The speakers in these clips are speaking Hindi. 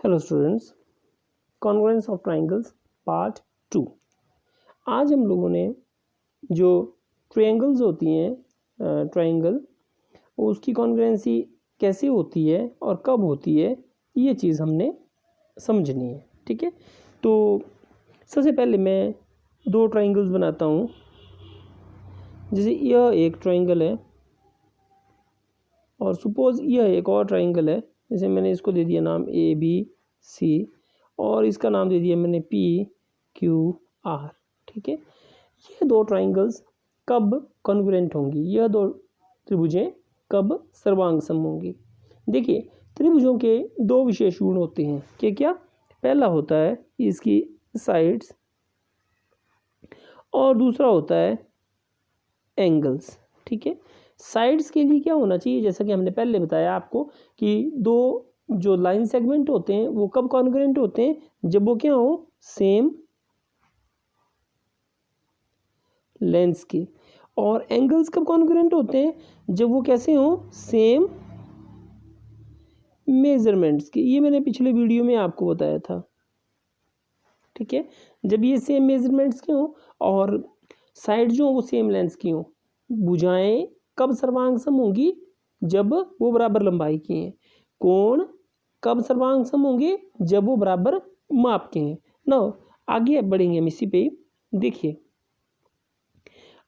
Hello students, congruence of triangles part 2। आज हम लोगों ने जो ट्रायंगल्स होती हैं ट्रायंगल, उसकी कॉन्ग्रुएंसी कैसे होती है और कब होती है, ये चीज़ हमने समझनी है। ठीक है, तो सबसे पहले मैं दो ट्रायंगल्स बनाता हूँ। जैसे यह एक ट्रायंगल है और सपोज़ यह एक और ट्रायंगल है। जैसे मैंने इसको दे दिया नाम ABC और इसका नाम दे दिया मैंने PQR। ठीक है, ये दो ट्रायंगल्स कब कॉन्ग्रुएंट होंगी, यह दो त्रिभुजें कब सर्वांग सम होंगी। देखिए, त्रिभुजों के दो विशेष गुण होते हैं। क्या क्या? पहला होता है इसकी साइड्स और दूसरा होता है एंगल्स। ठीक है, साइड्स के लिए क्या होना चाहिए, जैसा कि हमने पहले बताया आपको कि दो जो लाइन सेगमेंट होते हैं वो कब कॉन्ग्रुएंट होते हैं, जब वो क्या हो, सेम लेंस के। और एंगल्स कब कॉन्ग्रुएंट होते हैं, जब वो कैसे हो, सेम मेजरमेंट्स के। ये मैंने पिछले वीडियो में आपको बताया था। ठीक है, जब ये सेम मेजरमेंट्स के हो और साइड जो वो सेम लेंस की हो। भुजाएं कब सर्वांग सम होंगी, जब वो बराबर लंबाई की हैं। कोण कब सर्वांग सम होंगे, जब वो बराबर माप के हैं ना। आगे बढ़ेंगे हम इसी पे। देखिए,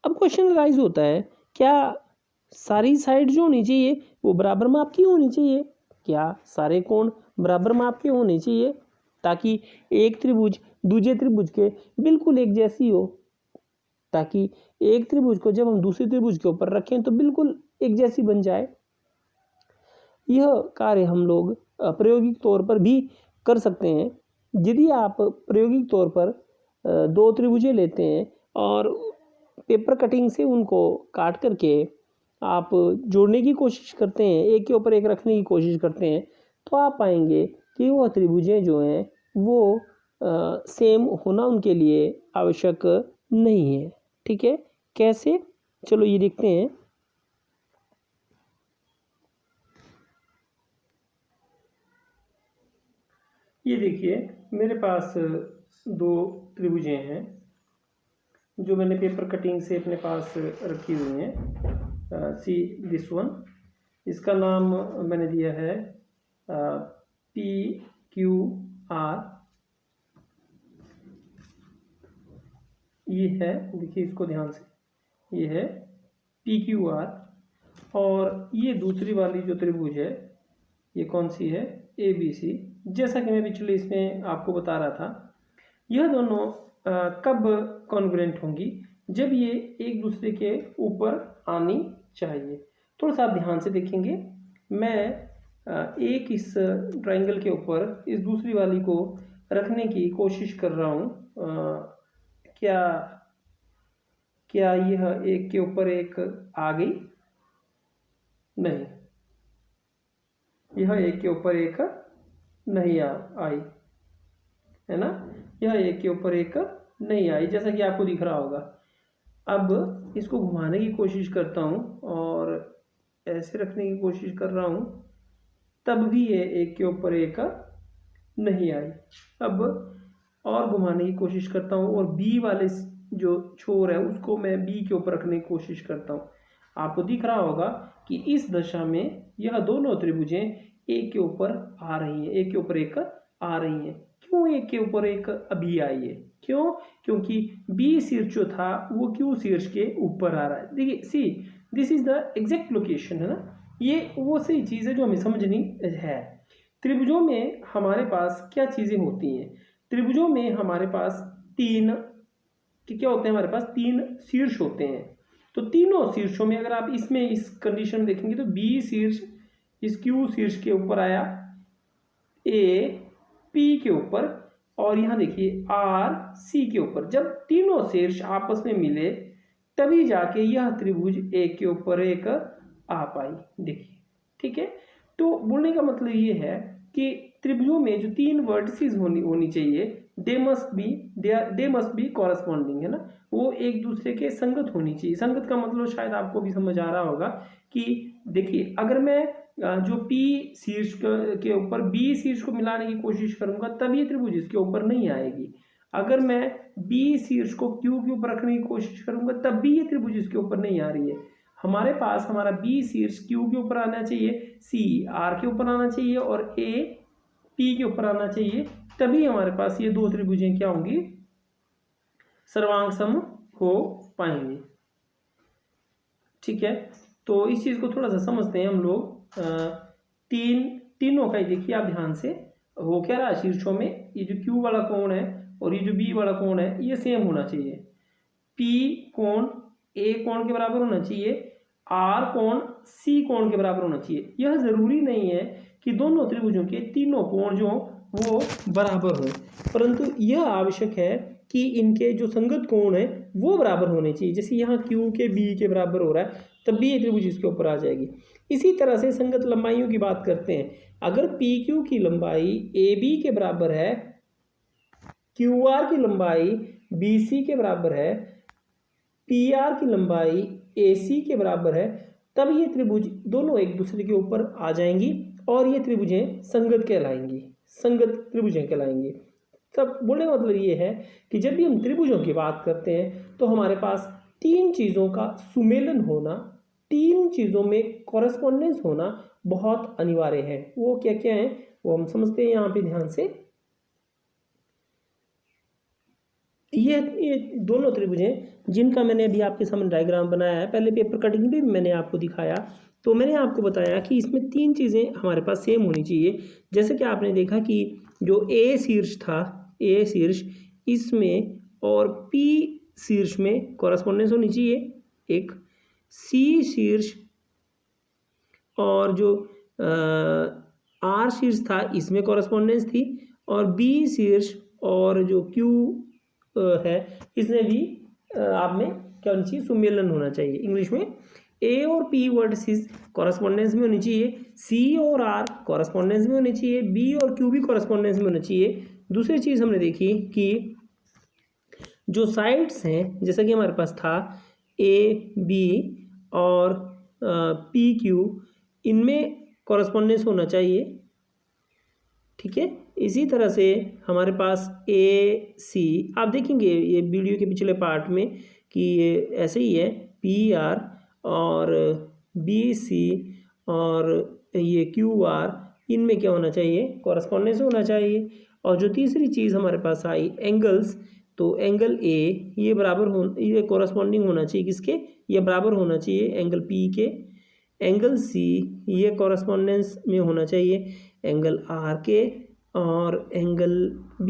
अब क्वेश्चन राइज होता है, क्या सारी साइड जो होनी चाहिए वो बराबर माप की होनी चाहिए? क्या सारे कोण बराबर माप के होने चाहिए ताकि एक त्रिभुज दूसरे त्रिभुज के बिल्कुल एक जैसी हो, ताकि एक त्रिभुज को जब हम दूसरे त्रिभुज के ऊपर रखें तो बिल्कुल एक जैसी बन जाए। यह कार्य हम लोग प्रायोगिक तौर पर भी कर सकते हैं। यदि आप प्रायोगिक तौर पर दो त्रिभुजें लेते हैं और पेपर कटिंग से उनको काट करके आप जोड़ने की कोशिश करते हैं, एक के ऊपर एक रखने की कोशिश करते हैं, तो आप पाएंगे कि वह त्रिभुजें जो हैं वो सेम होना उनके लिए आवश्यक नहीं है। ठीक है, कैसे, चलो ये देखते हैं। ये देखिए, मेरे पास दो त्रिभुजें हैं जो मैंने पेपर कटिंग से अपने पास रखी हुई हैं। सी दिस वन, इसका नाम मैंने दिया है PQR। ये है, देखिए इसको ध्यान से, ये है PQR। और ये दूसरी वाली जो त्रिभुज है ये कौन सी है, ABC। जैसा कि मैं पिछले इसमें आपको बता रहा था, यह दोनों कब कॉन्ग्रुएंट होंगी, जब ये एक दूसरे के ऊपर आनी चाहिए। थोड़ा सा आप ध्यान से देखेंगे, मैं एक इस ट्रायंगल के ऊपर इस दूसरी वाली को रखने की कोशिश कर रहा हूँ। क्या क्या यह एक के ऊपर एक आ गई? नहीं, यह एक के ऊपर एक नहीं आई, है ना। यह एक के ऊपर एक नहीं आई, जैसा कि आपको दिख रहा होगा। अब इसको घुमाने की कोशिश करता हूँ और ऐसे रखने की कोशिश कर रहा हूँ, तब भी ये एक के ऊपर एक नहीं आई। अब और घुमाने की कोशिश करता हूँ और बी वाले जो छोर है उसको मैं बी के ऊपर रखने की कोशिश करता हूँ। आपको दिख रहा होगा कि इस दशा में यह दोनों त्रिभुजें एक के ऊपर आ रही हैं, एक के ऊपर एक आ रही हैं। क्यों एक के ऊपर एक अभी आई है? क्यों? क्योंकि बी शीर्ष जो था वो क्यू शीर्ष के ऊपर आ रहा है। देखिए, see this is the exact location, है ना। ये वो सही चीज़ है जो हमें समझनी है। त्रिभुजों में हमारे पास क्या चीज़ें होती हैं? त्रिभुजों में हमारे पास तीन क्या होते हैं, हमारे पास तीन शीर्ष होते हैं। तो तीनों शीर्षों में अगर आप इसमें इस कंडीशन में देखेंगे तो बी शीर्ष इस क्यू शीर्ष के ऊपर आया, ए पी के ऊपर, और यहाँ देखिए आर सी के ऊपर। जब तीनों शीर्ष आपस में मिले तभी जाके यह त्रिभुज एक के ऊपर एक आ पाई। देखिए, ठीक है, तो बोलने का मतलब ये है कि त्रिभुजों में जो तीन वर्टिसेस होनी चाहिए, दे मस्ट बी कॉरस्पॉन्डिंग, है ना। वो एक दूसरे के संगत होनी चाहिए। संगत का मतलब शायद आपको भी समझ आ रहा होगा कि देखिए, अगर मैं जो P शीर्ष के ऊपर B शीर्ष को मिलाने की कोशिश करूंगा तब ये त्रिभुज इसके ऊपर नहीं आएगी। अगर मैं B शीर्ष को Q के ऊपर रखने की कोशिश करूंगा तब भी ये त्रिभुज इसके ऊपर नहीं आ रही है। हमारे पास हमारा B शीर्ष Q के ऊपर आना चाहिए, C R के ऊपर आना चाहिए और A P के ऊपर आना चाहिए, तभी हमारे पास ये दो त्रिभुजें क्या होंगी, सर्वांग सम हो पाएंगे। ठीक है, तो इस चीज को थोड़ा सा समझते हैं हम लोग। तीनों का ही देखिए आप ध्यान से, हो क्या रहा शीर्षों में, ये जो Q वाला कोण है और ये जो B वाला कोण है ये सेम होना चाहिए। P कोण A कोण के बराबर होना चाहिए, R कोण C कोण के बराबर होना चाहिए। यह जरूरी नहीं है कि दोनों त्रिभुजों के तीनों कोण जो वो बराबर हो, परंतु यह आवश्यक है कि इनके जो संगत कोण है वो बराबर होने चाहिए। जैसे यहाँ Q के B के बराबर हो रहा है तब भी ये त्रिभुज इसके ऊपर आ जाएगी। इसी तरह से संगत लंबाइयों की बात करते हैं। अगर PQ की लंबाई AB के बराबर है, QR की लंबाई BC के बराबर है, PR की लंबाई AC के बराबर है, तब ये त्रिभुज दोनों एक दूसरे के ऊपर आ जाएंगी और ये त्रिभुजें संगत कहलाएंगी, संगत त्रिभुजें कहलाएंगी। तब बोलने का मतलब ये है कि जब भी हम त्रिभुजों की बात करते हैं तो हमारे पास तीन चीज़ों का सुमेलन होना, तीन चीज़ों में कॉरेस्पॉन्डेंस होना बहुत अनिवार्य है। वो क्या क्या है वो हम समझते हैं यहाँ पे ध्यान से। ये दोनों त्रिभुजें जिनका मैंने अभी आपके सामने डायग्राम बनाया है, पहले पेपर कटिंग भी मैंने आपको दिखाया, तो मैंने आपको बताया कि इसमें तीन चीज़ें हमारे पास सेम होनी चाहिए। जैसे कि आपने देखा कि जो A शीर्ष था, A शीर्ष इसमें और P शीर्ष में कॉरेस्पॉन्डेंस होनी चाहिए एक, C शीर्ष और जो R शीर्ष था इसमें कॉरेस्पॉन्डेंस थी, और B शीर्ष और जो Q है इसमें भी आप में क्या होना चाहिए, सुमेलन होना चाहिए। इंग्लिश में A और P वर्टिसेस कॉरेस्पॉन्डेंस में होनी चाहिए, C और R कॉरेस्पॉन्डेंस में होनी चाहिए, B और Q भी कॉरेस्पॉन्डेंस में होना चाहिए। दूसरी चीज़ हमने देखी कि जो साइड्स हैं, जैसा कि हमारे पास था A B और P Q, इनमें कॉरेस्पॉन्डेंस होना चाहिए। ठीक है, इसी तरह से हमारे पास A C, आप देखेंगे ये वीडियो के पिछले पार्ट में कि ये ऐसे ही है, P R और B C और ये Q R, इनमें क्या होना चाहिए, कॉरेस्पॉन्डेंस होना चाहिए। और जो तीसरी चीज़ हमारे पास आई एंगल्स, तो एंगल A ये बराबर हो, ये कॉरेस्पॉन्डिंग होना चाहिए किसके, ये बराबर होना चाहिए एंगल P के। एंगल C ये कॉरेस्पॉन्डेंस में होना चाहिए एंगल R के, और एंगल B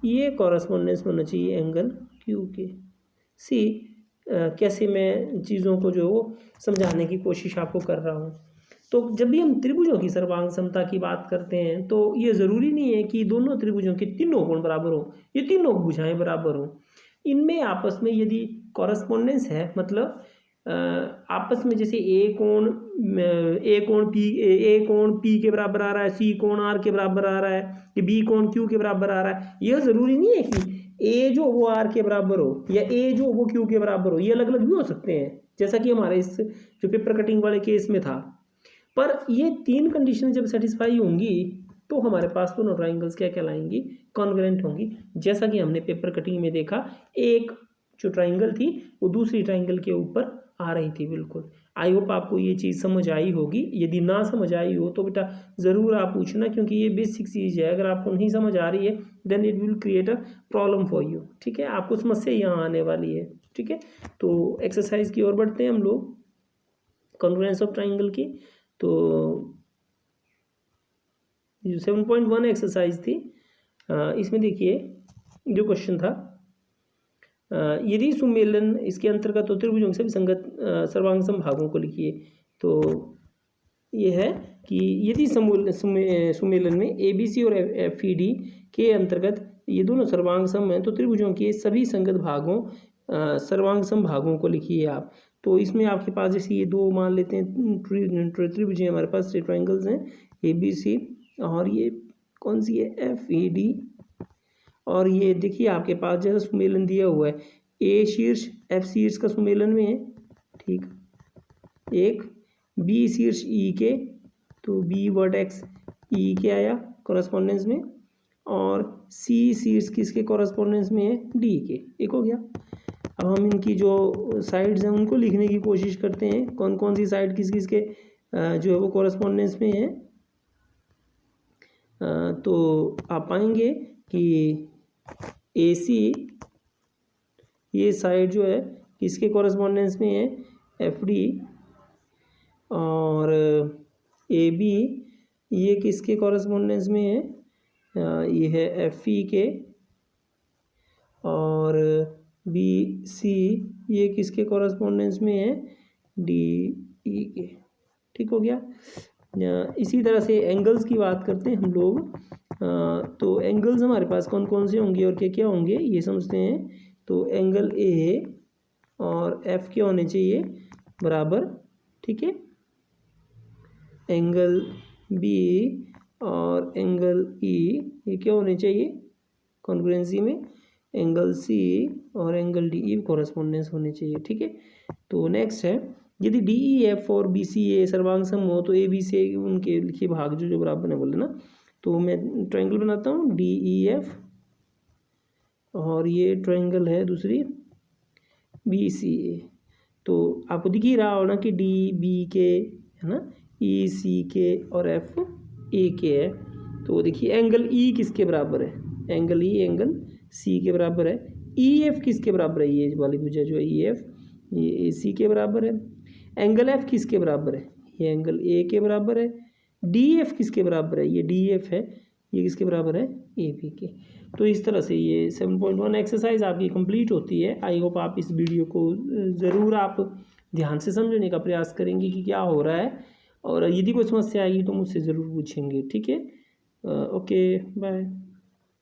ये कॉरेस्पॉन्डेंस होना चाहिए एंगल Q के। सी कैसे मैं चीज़ों को जो समझाने की कोशिश आपको कर रहा हूँ। तो जब भी हम त्रिभुजों की सर्वांग समता की बात करते हैं तो ये ज़रूरी नहीं है कि दोनों त्रिभुजों के तीनों कोण बराबर हो, ये तीनों भुजाएं बराबर हो। इनमें आपस में यदि कॉरेस्पॉन्डेंस है, मतलब आपस में जैसे ए कोण पी के बराबर आ रहा है, सी कोण आर के बराबर आ रहा है, कि बी कोण क्यू के बराबर आ रहा है, यह ज़रूरी नहीं है कि ए जो वो आर के बराबर हो या ए जो वो क्यू के बराबर हो, ये अलग अलग भी हो सकते हैं, जैसा कि हमारे इस जो पेपर कटिंग वाले केस में था। पर ये तीन कंडीशन जब सेटिस्फाई होंगी तो हमारे पास दोनों ट्राइंगल्स क्या कहलाएंगी, कॉन्ग्रुएंट होंगी। जैसा कि हमने पेपर कटिंग में देखा, एक जो ट्राइंगल थी वो दूसरी ट्राइंगल के ऊपर आ रही थी। बिल्कुल, आई होप आपको ये चीज़ समझ आई होगी। यदि ना समझ आई हो तो बेटा ज़रूर आप पूछना, क्योंकि ये बेसिक चीज़ है। अगर आपको नहीं समझ आ रही है then it will create a problem for you. ठीक है, आपको समस्या यहाँ आने वाली है। ठीक है, तो एक्सरसाइज की ओर बढ़ते हैं हम लोग, कॉन्ग्रुएंस ऑफ ट्राइंगल की। तो 7.1 एक्सरसाइज थी, इसमें देखिए जो क्वेश्चन था, यदि सुमेलन इसके अंतर्गत तो त्रिभुजों के सभी संगत सर्वांग समभागों को लिखिए। तो ये है कि यदि सुमेलन में ABC और FED के अंतर्गत ये दोनों सर्वांग सम हैं तो त्रिभुजों के सभी संगत भागों सर्वांग समभागों को लिखिए आप। तो इसमें आपके पास जैसे ये दो मान लेते हैं त्रिभुज हमारे पास, ट्रायंगल्स हैं ABC, और ये कौन सी है, FED, और ये देखिए आपके पास जैसा सुमेलन दिया हुआ है, A शीर्ष F शीर्ष का सुमेलन में है, ठीक, एक B शीर्ष E के तो बी वर्टेक्स ई के आया कॉरस्पॉन्डेंस में, और सी शीर्ष किसके कॉरस्पॉन्डेंस में है, डी के। एक हो गया। अब हम इनकी जो साइड्स हैं उनको लिखने की कोशिश करते हैं, कौन कौन सी साइड किस किस के जो है वो कॉरस्पॉन्डेंस में है। तो आप पाएंगे कि ए सी ये साइड जो है किसके कॉरस्पॉन्डेंस में है, एफ डी, और ए बी ये किसके कॉरस्पॉन्डेंस में है, ये है एफ ई के, और बी सी ये किसके कॉरस्पॉन्डेंस में है, डी ई के। ठीक हो गया। इसी तरह से एंगल्स की बात करते हैं हम लोग। तो एंगल्स हमारे पास कौन कौन से होंगे और क्या क्या होंगे ये समझते हैं। तो एंगल ए और एफ के होने चाहिए बराबर, ठीक है। एंगल बी और एंगल ई ये क्या होने चाहिए, कॉन्ग्रुएंसी में। एंगल सी और एंगल डी ई कॉरस्पॉन्डेंस होने चाहिए, ठीक है। तो नेक्स्ट है, यदि डी ई एफ और बी सी ए सर्वांग सम हो तो ए बी से उनके लिखिए भाग जो जो बराबर है बोले ना। तो मैं ट्रायंगल बनाता हूँ डी ई एफ, और ये ट्रायंगल है दूसरी बी सी ए। तो आपको दिख ही रहा हो ना कि डी बी के है ना, ई सी के और एफ ए के है। तो देखिए एंगल ई किसके बराबर है, एंगल ई एंगल सी के बराबर है। ई एफ किसके बराबर है, ये वाली भुजा जो है ई एफ ये ए सी के बराबर है। एंगल एफ किसके बराबर है, ये एंगल ए के बराबर है। डी एफ किसके बराबर है, ये डी एफ है, ये किसके बराबर है, ए बी के। तो इस तरह से ये 7.1 एक्सरसाइज आपकी कंप्लीट होती है। आई होप आप इस वीडियो को ज़रूर आप ध्यान से समझने का प्रयास करेंगे कि क्या हो रहा है, और यदि कोई समस्या आएगी तो मुझसे ज़रूर पूछेंगे, ठीक है। Okay bye.